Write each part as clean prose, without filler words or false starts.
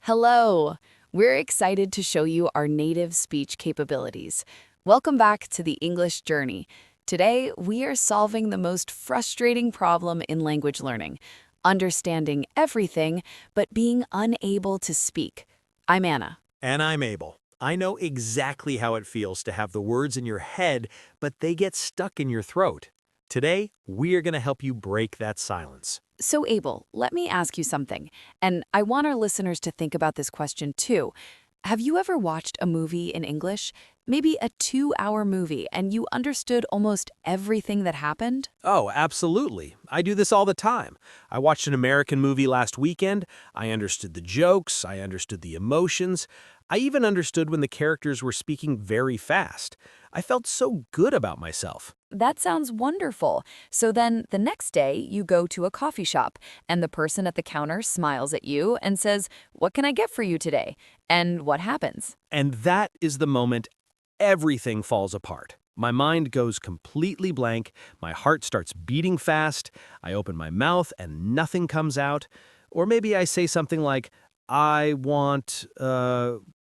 Hello! We're excited to show you our native speech capabilities. Welcome back to the English journey. Today, we are solving the most frustrating problem in language learning, understanding everything, but being unable to speak. I'm Anna. And I'm Abel. I know exactly how it feels to have the words in your head, but they get stuck in your throat. Today, we are going to help you break that silence. So, Abel, let me ask you something, and I want our listeners to think about this question too. Have you ever watched a movie in English? Maybe a 2-hour movie, and you understood almost everything that happened? Oh, absolutely. I do this all the time. I watched an American movie last weekend. I understood the jokes. I understood the emotions. I even understood when the characters were speaking very fast. I felt so good about myself. That sounds wonderful. So then the next day you go to a coffee shop and the person at the counter smiles at you and says, "What can I get for you today?" And what happens? And that is the moment everything falls apart. My mind goes completely blank, my heart starts beating fast, I open my mouth and nothing comes out. Or maybe I say something like, I want,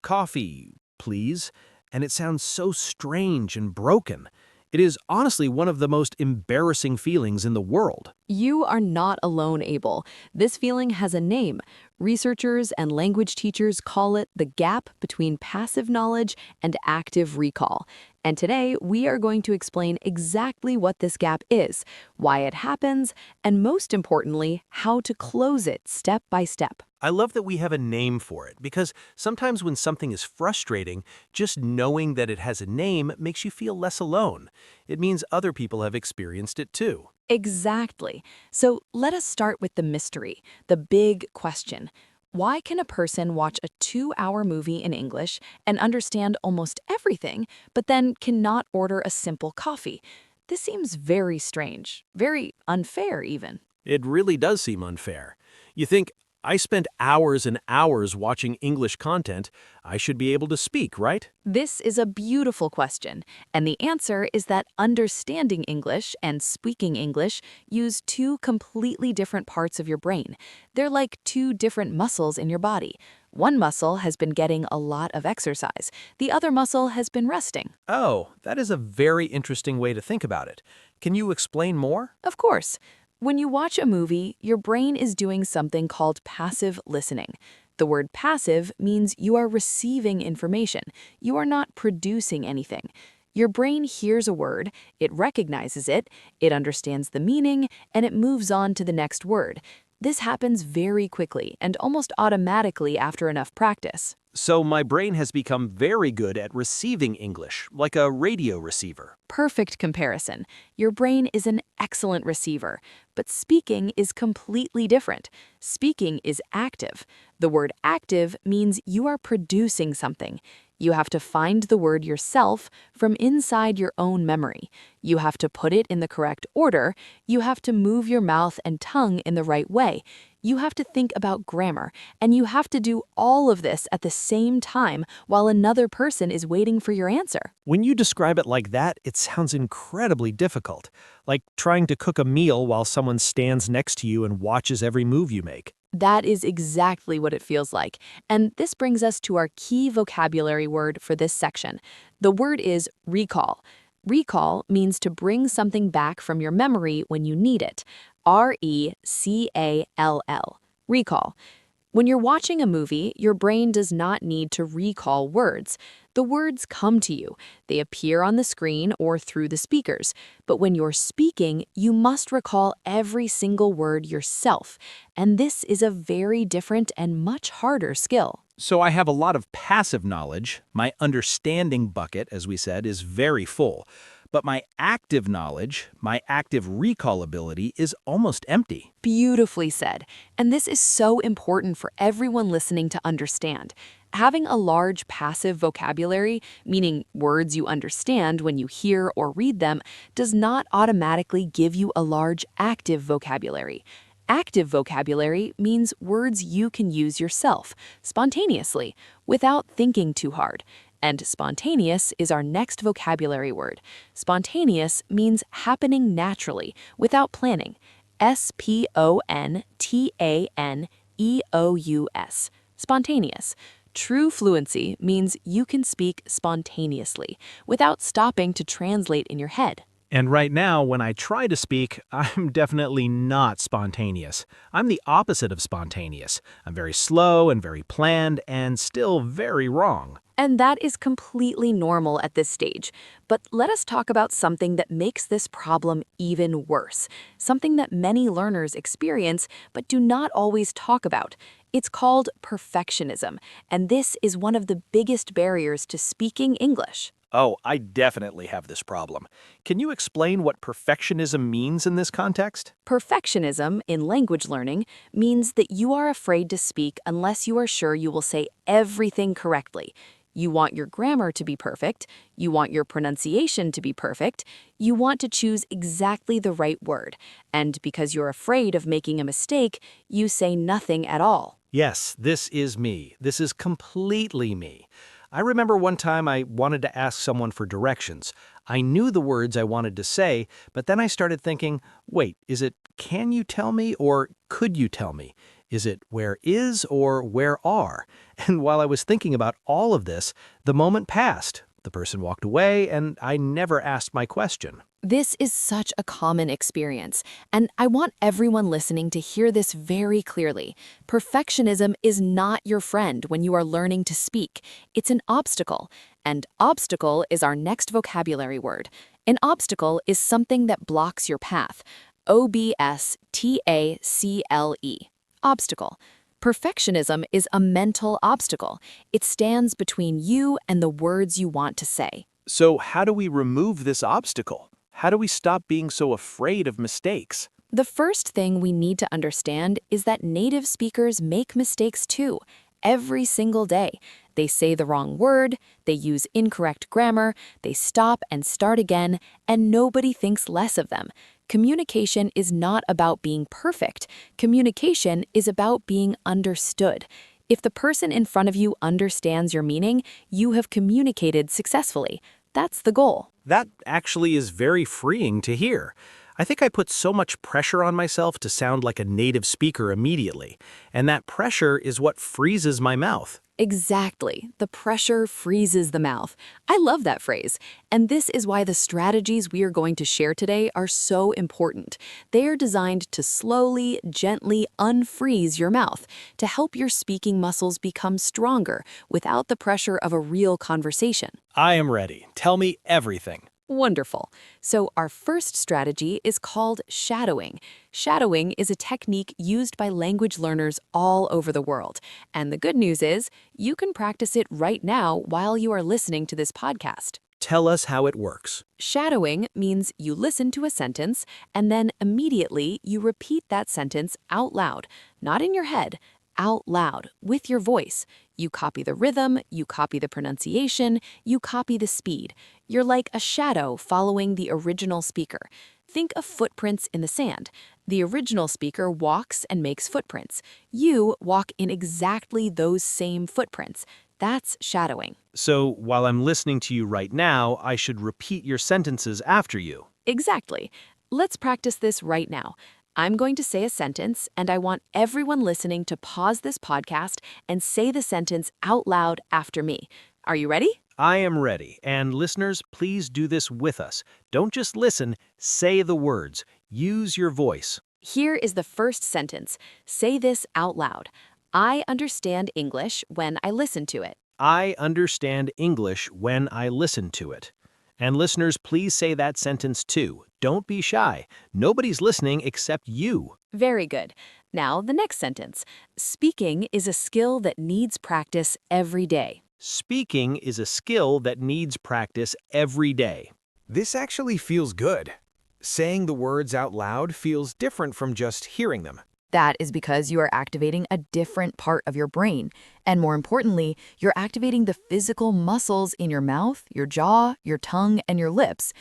coffee, please. And it sounds so strange and broken. It is honestly one of the most embarrassing feelings in the world. You are not alone, Abel. This feeling has a name. Researchers and language teachers call it the gap between passive knowledge and active recall. And today, we are going to explain exactly what this gap is, why it happens, and most importantly, how to close it step by step. I love that we have a name for it because sometimes when something is frustrating, just knowing that it has a name makes you feel less alone. It means other people have experienced it too. Exactly. So let us start with the mystery, the big question. Why can a person watch a 2-hour movie in English and understand almost everything, but then cannot order a simple coffee? This seems very strange, very unfair even. It really does seem unfair. You think, I spent hours and hours watching English content, I should be able to speak, right? This is a beautiful question, and the answer is that understanding English and speaking English use two completely different parts of your brain. They're like two different muscles in your body. One muscle has been getting a lot of exercise. The other muscle has been resting. Oh, that is a very interesting way to think about it. Can you explain more? Of course, when you watch a movie, your brain is doing something called passive listening. The word passive means you are receiving information. You are not producing anything. Your brain hears a word, it recognizes it, it understands the meaning, and it moves on to the next word. This happens very quickly and almost automatically after enough practice. So my brain has become very good at receiving English, like a radio receiver. Perfect comparison. Your brain is an excellent receiver, but speaking is completely different. Speaking is active. The word active means you are producing something. You have to find the word yourself from inside your own memory. You have to put it in the correct order. You have to move your mouth and tongue in the right way. You have to think about grammar, and you have to do all of this at the same time while another person is waiting for your answer. When you describe it like that, it sounds incredibly difficult, like trying to cook a meal while someone stands next to you and watches every move you make. That is exactly what it feels like. And this brings us to our key vocabulary word for this section. The word is recall. Recall means to bring something back from your memory when you need it. R-E-C-A-L-L. Recall. When you're watching a movie, your brain does not need to recall words. The words come to you. They appear on the screen or through the speakers. But when you're speaking, you must recall every single word yourself. And this is a very different and much harder skill. So I have a lot of passive knowledge. My understanding bucket, as we said, is very full. But my active knowledge, my active recall ability, is almost empty. Beautifully said. And this is so important for everyone listening to understand. Having a large passive vocabulary, meaning words you understand when you hear or read them, does not automatically give you a large active vocabulary. Active vocabulary means words you can use yourself, spontaneously, without thinking too hard. And spontaneous is our next vocabulary word. Spontaneous means happening naturally, without planning. S-P-O-N-T-A-N-E-O-U-S. Spontaneous. True fluency means you can speak spontaneously without stopping to translate in your head. And right now, when I try to speak, I'm definitely not spontaneous. I'm the opposite of spontaneous. I'm very slow and very planned and still very wrong. And that is completely normal at this stage. But let us talk about something that makes this problem even worse, something that many learners experience but do not always talk about. It's called perfectionism, and this is one of the biggest barriers to speaking English. Oh, I definitely have this problem. Can you explain what perfectionism means in this context? Perfectionism in language learning means that you are afraid to speak unless you are sure you will say everything correctly. You want your grammar to be perfect, you want your pronunciation to be perfect, you want to choose exactly the right word, and because you're afraid of making a mistake, you say nothing at all. Yes, this is me. This is completely me. I remember one time I wanted to ask someone for directions. I knew the words I wanted to say, but then I started thinking, wait, is it can you tell me or could you tell me? Is it where is or where are? And while I was thinking about all of this, the moment passed. The person walked away and I never asked my question. This is such a common experience, and I want everyone listening to hear this very clearly. Perfectionism is not your friend when you are learning to speak. It's an obstacle, and obstacle is our next vocabulary word. An obstacle is something that blocks your path. OBSTACLE. Obstacle. Perfectionism is a mental obstacle. It stands between you and the words you want to say. So how do we remove this obstacle? How do we stop being so afraid of mistakes? The first thing we need to understand is that native speakers make mistakes too, every single day. They say the wrong word, they use incorrect grammar, they stop and start again, and nobody thinks less of them. Communication is not about being perfect. Communication is about being understood. If the person in front of you understands your meaning, you have communicated successfully. That's the goal. That actually is very freeing to hear. I think I put so much pressure on myself to sound like a native speaker immediately, and that pressure is what freezes my mouth. Exactly. The pressure freezes the mouth. I love that phrase. And this is why the strategies we are going to share today are so important. They are designed to slowly, gently unfreeze your mouth, to help your speaking muscles become stronger without the pressure of a real conversation. I am ready. Tell me everything. Wonderful. So our first strategy is called shadowing. Shadowing is a technique used by language learners all over the world. And the good news is, you can practice it right now while you are listening to this podcast. Tell us how it works. Shadowing means you listen to a sentence and then immediately you repeat that sentence out loud, not in your head, out loud, with your voice. You copy the rhythm, you copy the pronunciation, you copy the speed. You're like a shadow following the original speaker. Think of footprints in the sand. The original speaker walks and makes footprints. You walk in exactly those same footprints. That's shadowing. So while I'm listening to you right now, I should repeat your sentences after you. Exactly. Let's practice this right now. I'm going to say a sentence, and I want everyone listening to pause this podcast and say the sentence out loud after me. Are you ready? I am ready, and listeners, please do this with us. Don't just listen, say the words. Use your voice. Here is the first sentence. Say this out loud. I understand English when I listen to it. I understand English when I listen to it. And listeners, please say that sentence too. Don't be shy. Nobody's listening except you. Very good. Now, the next sentence. Speaking is a skill that needs practice every day. Speaking is a skill that needs practice every day. This actually feels good. Saying the words out loud feels different from just hearing them. That is because you are activating a different part of your brain. And more importantly, you're activating the physical muscles in your mouth, your jaw, your tongue, and your lips.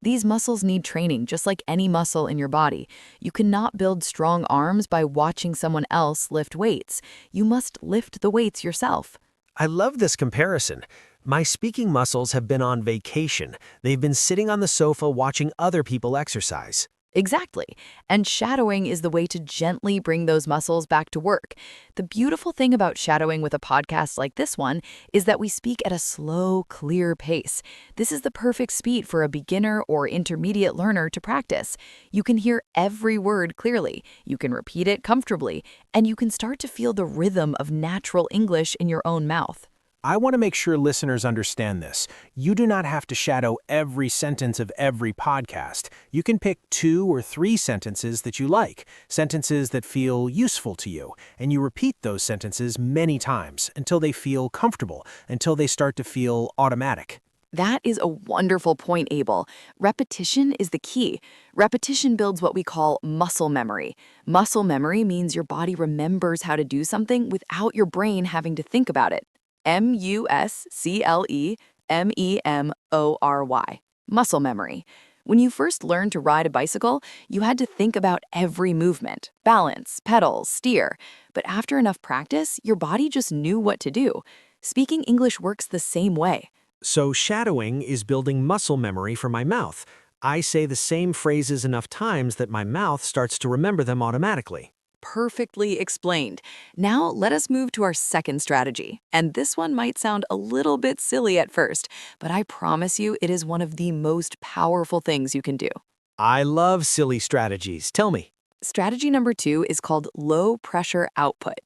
These muscles need training, just like any muscle in your body. You cannot build strong arms by watching someone else lift weights. You must lift the weights yourself. I love this comparison. My speaking muscles have been on vacation. They've been sitting on the sofa watching other people exercise. Exactly. And shadowing is the way to gently bring those muscles back to work. The beautiful thing about shadowing with a podcast like this one is that we speak at a slow, clear pace. This is the perfect speed for a beginner or intermediate learner to practice. You can hear every word clearly, you can repeat it comfortably, and you can start to feel the rhythm of natural English in your own mouth. I want to make sure listeners understand this. You do not have to shadow every sentence of every podcast. You can pick 2 or 3 sentences that you like, sentences that feel useful to you, and you repeat those sentences many times until they feel comfortable, until they start to feel automatic. That is a wonderful point, Abel. Repetition is the key. Repetition builds what we call muscle memory. Muscle memory means your body remembers how to do something without your brain having to think about it. musclememory. Muscle memory. When you first learned to ride a bicycle, you had to think about every movement, balance, pedals, steer. But after enough practice, your body just knew what to do. Speaking English works the same way. So shadowing is building muscle memory for my mouth. I say the same phrases enough times that my mouth starts to remember them automatically. Perfectly explained. Now let us move to our second strategy. And this one might sound a little bit silly at first, but I promise you it is one of the most powerful things you can do. I love silly strategies. Tell me. Strategy number 2 is called low pressure output.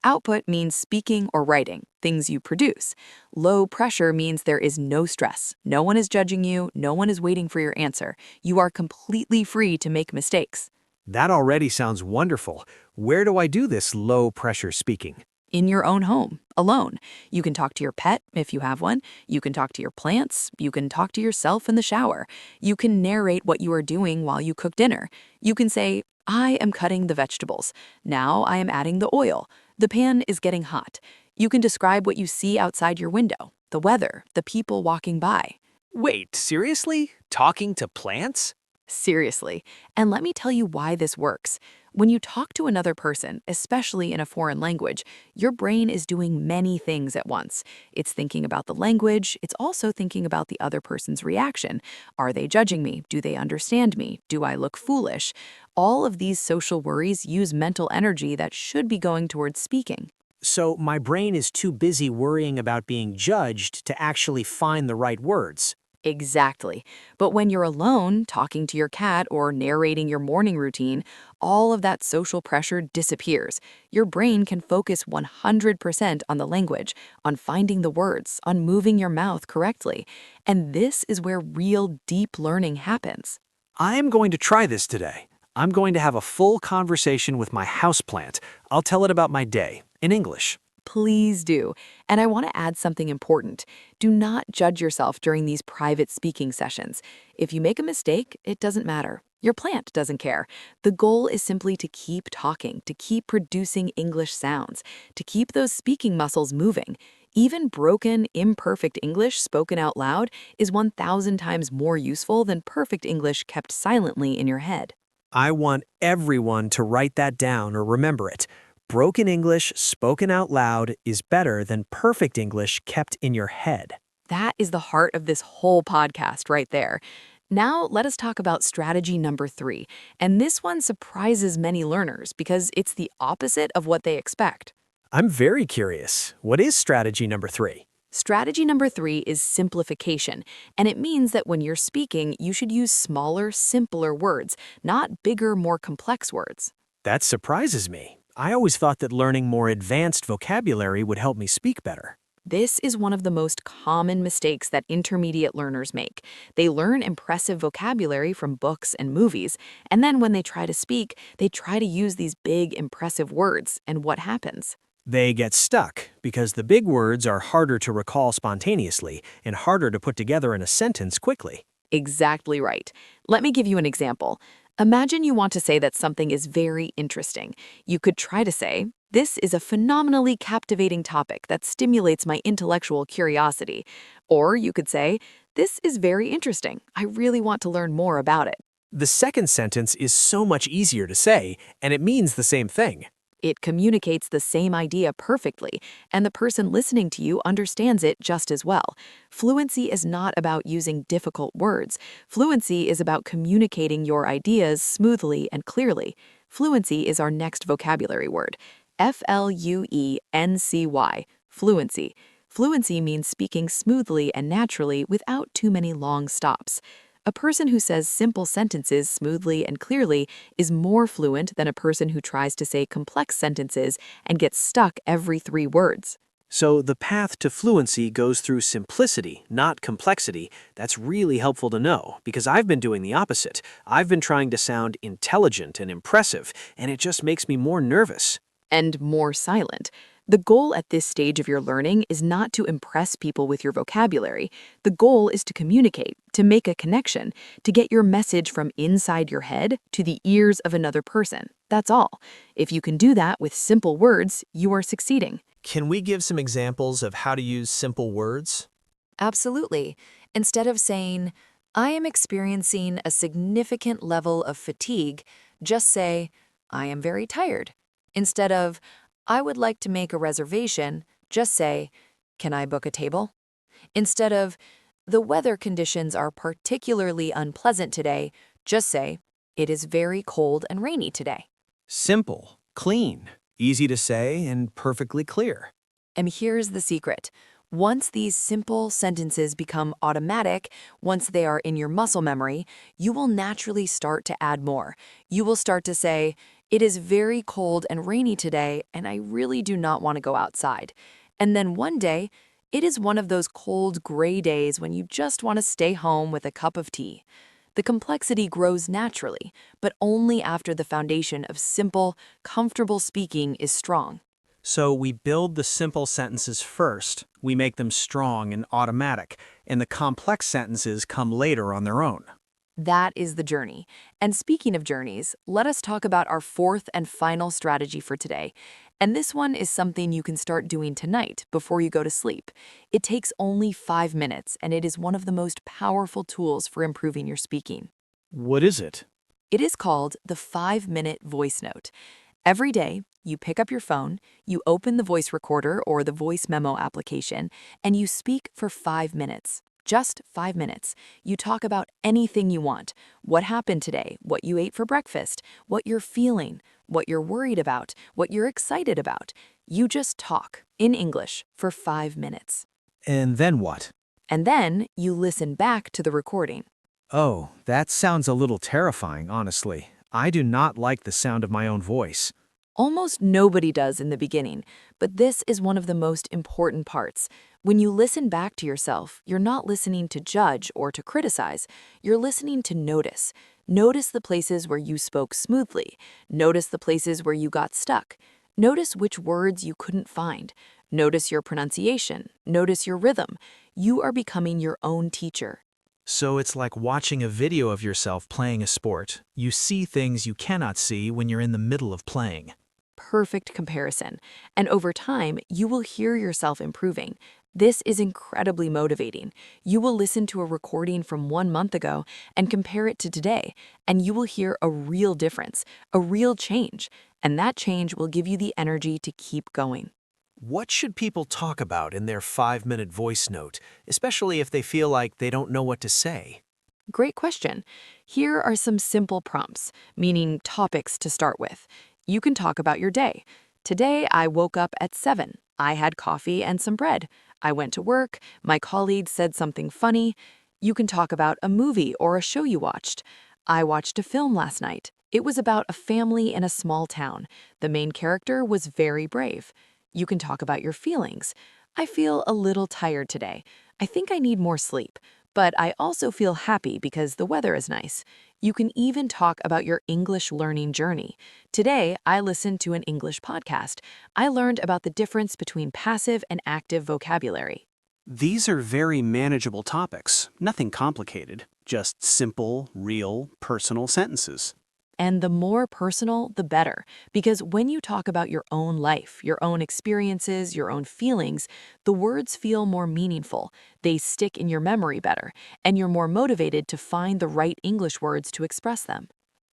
Output means speaking or writing, things you produce. Low pressure means there is no stress. No one is judging you, no one is waiting for your answer. You are completely free to make mistakes. That already sounds wonderful. Where do I do this low-pressure speaking? In your own home, alone. You can talk to your pet if you have one. You can talk to your plants. You can talk to yourself in the shower. You can narrate what you are doing while you cook dinner. You can say, I am cutting the vegetables. Now I am adding the oil. The pan is getting hot. You can describe what you see outside your window, the weather, the people walking by. Wait, seriously? Talking to plants? Seriously. And let me tell you why this works. When you talk to another person, especially in a foreign language, your brain is doing many things at once. It's thinking about the language. It's also thinking about the other person's reaction. Are they judging me? Do they understand me? Do I look foolish? All of these social worries use mental energy that should be going towards speaking. So my brain is too busy worrying about being judged to actually find the right words. Exactly. But when you're alone, talking to your cat or narrating your morning routine, all of that social pressure disappears. Your brain can focus 100% on the language, on finding the words, on moving your mouth correctly. And this is where real deep learning happens. I am going to try this today. I'm going to have a full conversation with my houseplant. I'll tell it about my day, in English. Please do. And I want to add something important. Do not judge yourself during these private speaking sessions. If you make a mistake, it doesn't matter. Your plant doesn't care. The goal is simply to keep talking, to keep producing English sounds, to keep those speaking muscles moving. Even broken, imperfect English spoken out loud is 1,000 times more useful than perfect English kept silently in your head. I want everyone to write that down or remember it. Broken English spoken out loud is better than perfect English kept in your head. That is the heart of this whole podcast right there. Now, let us talk about strategy number 3. And this one surprises many learners because it's the opposite of what they expect. I'm very curious. What is strategy number 3? Strategy number 3 is simplification, and it means that when you're speaking, you should use smaller, simpler words, not bigger, more complex words. That surprises me. I always thought that learning more advanced vocabulary would help me speak better. This is one of the most common mistakes that intermediate learners make. They learn impressive vocabulary from books and movies, and then when they try to speak, they try to use these big, impressive words, and what happens? They get stuck because the big words are harder to recall spontaneously and harder to put together in a sentence quickly. Exactly right. Let me give you an example. Imagine you want to say that something is very interesting. You could try to say, this is a phenomenally captivating topic that stimulates my intellectual curiosity. Or you could say, this is very interesting. I really want to learn more about it. The second sentence is so much easier to say, and it means the same thing. It communicates the same idea perfectly, and the person listening to you understands it just as well. Fluency is not about using difficult words. Fluency is about communicating your ideas smoothly and clearly. Fluency is our next vocabulary word. Fluency. Fluency. Fluency means speaking smoothly and naturally without too many long stops. A person who says simple sentences smoothly and clearly is more fluent than a person who tries to say complex sentences and gets stuck every 3 words. So the path to fluency goes through simplicity, not complexity. That's really helpful to know, because I've been doing the opposite. I've been trying to sound intelligent and impressive, and it just makes me more nervous. And more silent. The goal at this stage of your learning is not to impress people with your vocabulary. The goal is to communicate, to make a connection, to get your message from inside your head to the ears of another person. That's all. If you can do that with simple words, you are succeeding. Can we give some examples of how to use simple words? Absolutely. Instead of saying, I am experiencing a significant level of fatigue, just say, I am very tired. Instead of, I would like to make a reservation, just say, can I book a table? Instead of, the weather conditions are particularly unpleasant today, just say, it is very cold and rainy today. Simple, clean, easy to say, and perfectly clear. And here's the secret. Once these simple sentences become automatic, once they are in your muscle memory, you will naturally start to add more. You will start to say, it is very cold and rainy today, and I really do not want to go outside. And then one day, it is one of those cold, gray days when you just want to stay home with a cup of tea. The complexity grows naturally, but only after the foundation of simple, comfortable speaking is strong. So we build the simple sentences first, we make them strong and automatic, and the complex sentences come later on their own. That is the journey. And speaking of journeys, let us talk about our fourth and final strategy for today. And this one is something you can start doing tonight before you go to sleep. It takes only 5 minutes, and it is one of the most powerful tools for improving your speaking. What is it? It is called the 5-minute voice note. Every day, you pick up your phone, you open the voice recorder or the voice memo application, and you speak for 5 minutes. Just 5 minutes. You talk about anything you want. What happened today, what you ate for breakfast, what you're feeling, what you're worried about, what you're excited about. You just talk in English for 5 minutes. And then what? And then you listen back to the recording. Oh, that sounds a little terrifying, honestly. I do not like the sound of my own voice. Almost nobody does in the beginning, but this is one of the most important parts. When you listen back to yourself, you're not listening to judge or to criticize. You're listening to notice. Notice the places where you spoke smoothly. Notice the places where you got stuck. Notice which words you couldn't find. Notice your pronunciation. Notice your rhythm. You are becoming your own teacher. So it's like watching a video of yourself playing a sport. You see things you cannot see when you're in the middle of playing. Perfect comparison. And over time, you will hear yourself improving. This is incredibly motivating. You will listen to a recording from 1 month ago and compare it to today, and you will hear a real difference, a real change. And that change will give you the energy to keep going. What should people talk about in their 5-minute voice note, especially if they feel like they don't know what to say? Great question. Here are some simple prompts, meaning topics to start with. You can talk about your day. Today, I woke up at 7. I had coffee and some bread. I went to work. My colleague said something funny. You can talk about a movie or a show you watched. I watched a film last night. It was about a family in a small town. The main character was very brave. You can talk about your feelings. I feel a little tired today. I think I need more sleep. But I also feel happy because the weather is nice. You can even talk about your English learning journey. Today, I listened to an English podcast. I learned about the difference between passive and active vocabulary. These are very manageable topics, nothing complicated, just simple, real, personal sentences. And the more personal, the better. Because when you talk about your own life, your own experiences, your own feelings, the words feel more meaningful. They stick in your memory better, and you're more motivated to find the right English words to express them.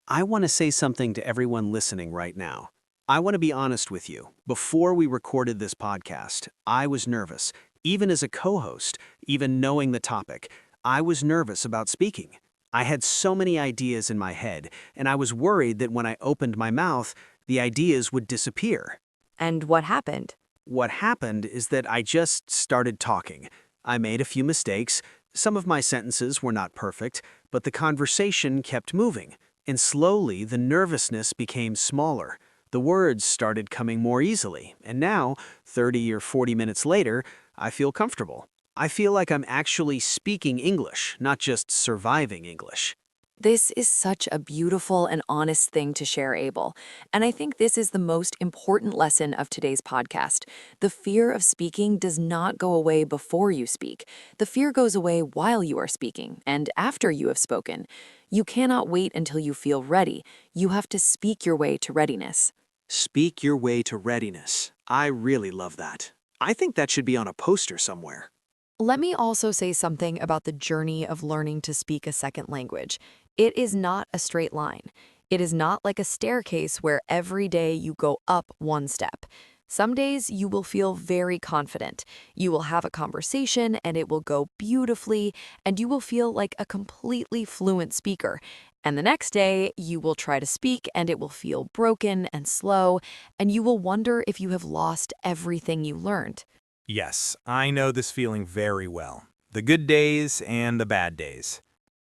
I want to say something to everyone listening right now. I want to be honest with you. Before we recorded this podcast, I was nervous. Even as a co-host, even knowing the topic, I was nervous about speaking. I had so many ideas in my head, and I was worried that when I opened my mouth, the ideas would disappear. And what happened? What happened is that I just started talking. I made a few mistakes. Some of my sentences were not perfect, but the conversation kept moving. And slowly, the nervousness became smaller. The words started coming more easily, and now, 30 or 40 minutes later, I feel comfortable. I feel like I'm actually speaking English, not just surviving English. This is such a beautiful and honest thing to share, Abel. And I think this is the most important lesson of today's podcast. The fear of speaking does not go away before you speak. The fear goes away while you are speaking and after you have spoken. You cannot wait until you feel ready. You have to speak your way to readiness. Speak your way to readiness. I really love that. I think that should be on a poster somewhere. Let me also say something about the journey of learning to speak a second language. It is not a straight line. It is not like a staircase where every day you go up one step. Some days you will feel very confident. You will have a conversation and it will go beautifully, and you will feel like a completely fluent speaker. And the next day, you will try to speak and it will feel broken and slow, and you will wonder if you have lost everything you learned. Yes, I know this feeling very well. The good days and the bad days.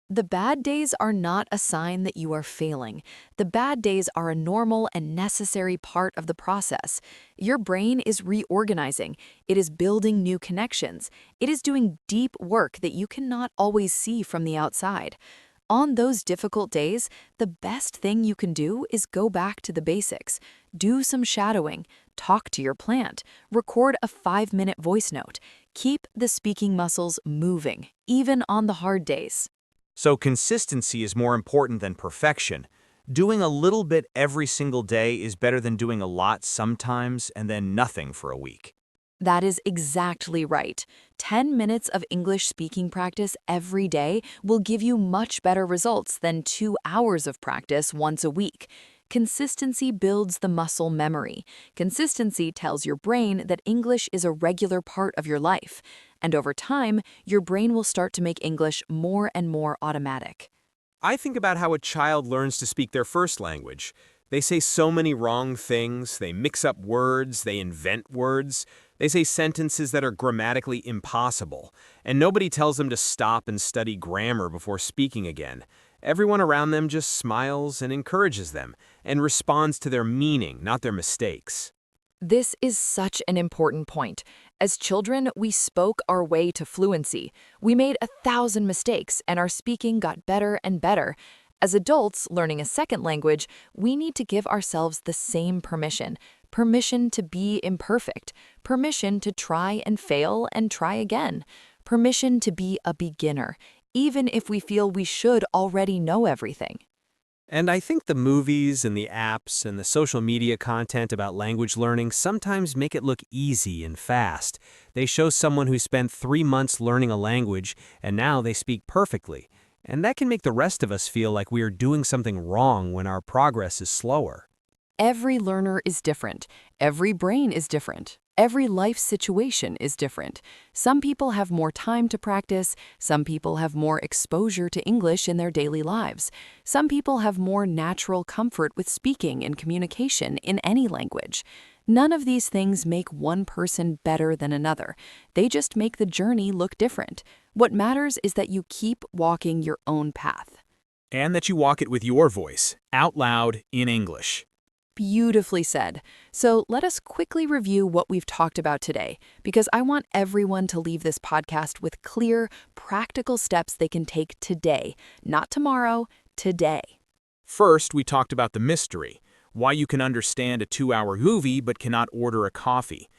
The bad days are not a sign that you are failing. The bad days are a normal and necessary part of the process. Your brain is reorganizing. It is building new connections. It is doing deep work that you cannot always see from the outside. On those difficult days, the best thing you can do is go back to the basics. Do some shadowing. Talk to your plant. Record a 5-minute voice note. Keep the speaking muscles moving, even on the hard days. So consistency is more important than perfection. Doing a little bit every single day is better than doing a lot sometimes and then nothing for a week. That is exactly right. 10 minutes of English speaking practice every day will give you much better results than 2 hours of practice once a week. Consistency builds the muscle memory. Consistency tells your brain that English is a regular part of your life. And over time, your brain will start to make English more and more automatic. I think about how a child learns to speak their first language. They say so many wrong things, they mix up words, they invent words, they say sentences that are grammatically impossible, and nobody tells them to stop and study grammar before speaking again. Everyone around them just smiles and encourages them, and responds to their meaning, not their mistakes. This is such an important point. As children, we spoke our way to fluency. We made 1,000 mistakes, and our speaking got better and better. As adults learning a second language, we need to give ourselves the same permission. Permission to be imperfect. Permission to try and fail and try again. Permission to be a beginner, even if we feel we should already know everything. And I think the movies and the apps and the social media content about language learning sometimes make it look easy and fast. They show someone who spent 3 months learning a language and now they speak perfectly. And that can make the rest of us feel like we are doing something wrong when our progress is slower. Every learner is different. Every brain is different. Every life situation is different. Some people have more time to practice. Some people have more exposure to English in their daily lives. Some people have more natural comfort with speaking and communication in any language. None of these things make one person better than another. They just make the journey look different. What matters is that you keep walking your own path. And that you walk it with your voice, out loud, in English. Beautifully said. So let us quickly review what we've talked about today, because I want everyone to leave this podcast with clear, practical steps they can take today, not tomorrow, today. First, we talked about the mystery, why you can understand a 2-hour movie but cannot order a coffee.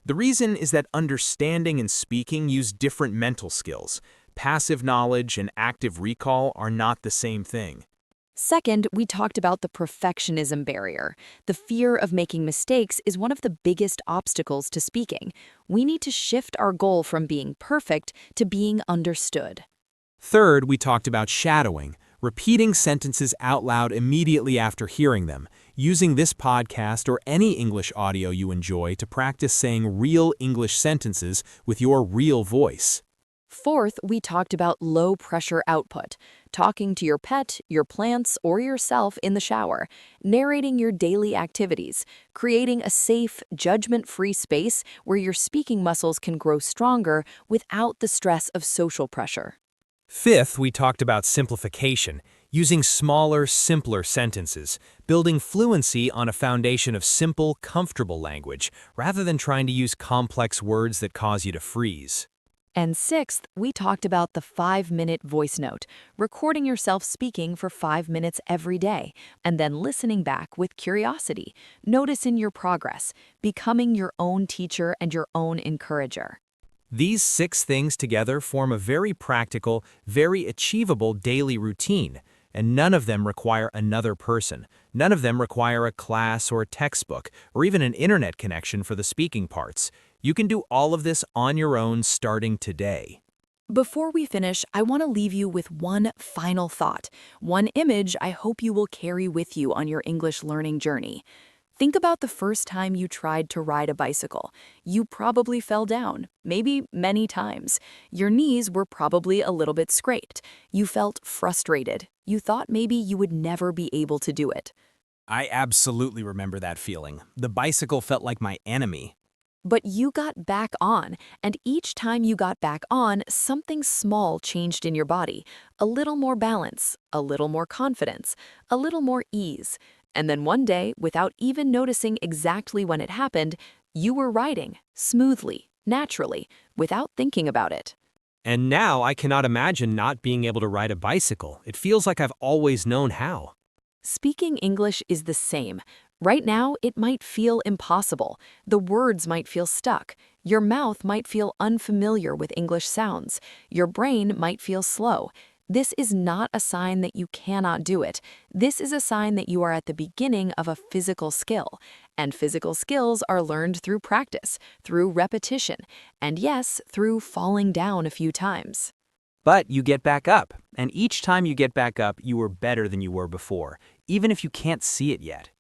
The reason is that understanding and speaking use different mental skills. Passive knowledge and active recall are not the same thing. Second, we talked about the perfectionism barrier. The fear of making mistakes is one of the biggest obstacles to speaking. We need to shift our goal from being perfect to being understood. Third, we talked about shadowing, repeating sentences out loud immediately after hearing them, using this podcast or any English audio you enjoy to practice saying real English sentences with your real voice. Fourth, we talked about low-pressure output, talking to your pet, your plants, or yourself in the shower, narrating your daily activities, creating a safe, judgment-free space where your speaking muscles can grow stronger without the stress of social pressure. Fifth, we talked about simplification, using smaller, simpler sentences, building fluency on a foundation of simple, comfortable language, rather than trying to use complex words that cause you to freeze. And sixth, we talked about the 5-minute voice note, recording yourself speaking for 5 minutes every day, and then listening back with curiosity, noticing your progress, becoming your own teacher and your own encourager. These 6 things together form a very practical, very achievable daily routine, and none of them require another person. None of them require a class or a textbook, or even an internet connection for the speaking parts. You can do all of this on your own starting today. Before we finish, I want to leave you with one final thought, one image I hope you will carry with you on your English learning journey. Think about the first time you tried to ride a bicycle. You probably fell down, maybe many times. Your knees were probably a little bit scraped. You felt frustrated. You thought maybe you would never be able to do it. I absolutely remember that feeling. The bicycle felt like my enemy. But you got back on, and each time you got back on, something small changed in your body. A little more balance, a little more confidence, a little more ease. And then one day, without even noticing exactly when it happened, you were riding, smoothly, naturally, without thinking about it. And now I cannot imagine not being able to ride a bicycle. It feels like I've always known how. Speaking English is the same. Right now, it might feel impossible. The words might feel stuck. Your mouth might feel unfamiliar with English sounds. Your brain might feel slow. This is not a sign that you cannot do it. This is a sign that you are at the beginning of a physical skill. And physical skills are learned through practice, through repetition, and yes, through falling down a few times. But you get back up, and each time you get back up, you are better than you were before, even if you can't see it yet.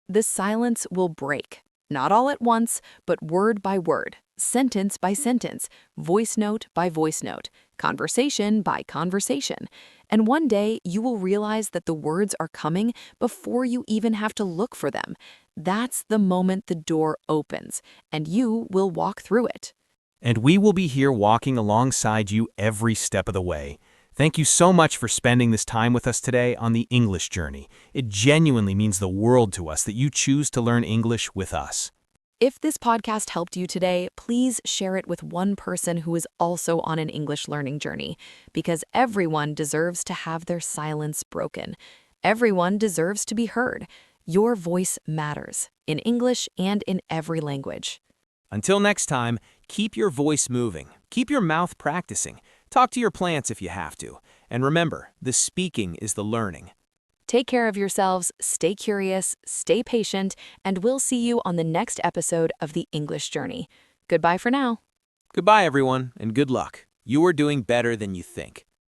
The silence will break. Not all at once, but word by word, sentence by sentence, voice note by voice note, conversation by conversation. And one day, you will realize that the words are coming before you even have to look for them. That's the moment the door opens, and you will walk through it. And we will be here walking alongside you every step of the way. Thank you so much for spending this time with us today on the English journey. It genuinely means the world to us that you choose to learn English with us. If this podcast helped you today, please share it with one person who is also on an English learning journey, because everyone deserves to have their silence broken. Everyone deserves to be heard. Your voice matters, in English and in every language. Until next time, keep your voice moving, keep your mouth practicing, talk to your plants if you have to, and remember, the speaking is the learning. Take care of yourselves, stay curious, stay patient, and we'll see you on the next episode of The English Journey. Goodbye for now. Goodbye, everyone, and good luck. You are doing better than you think.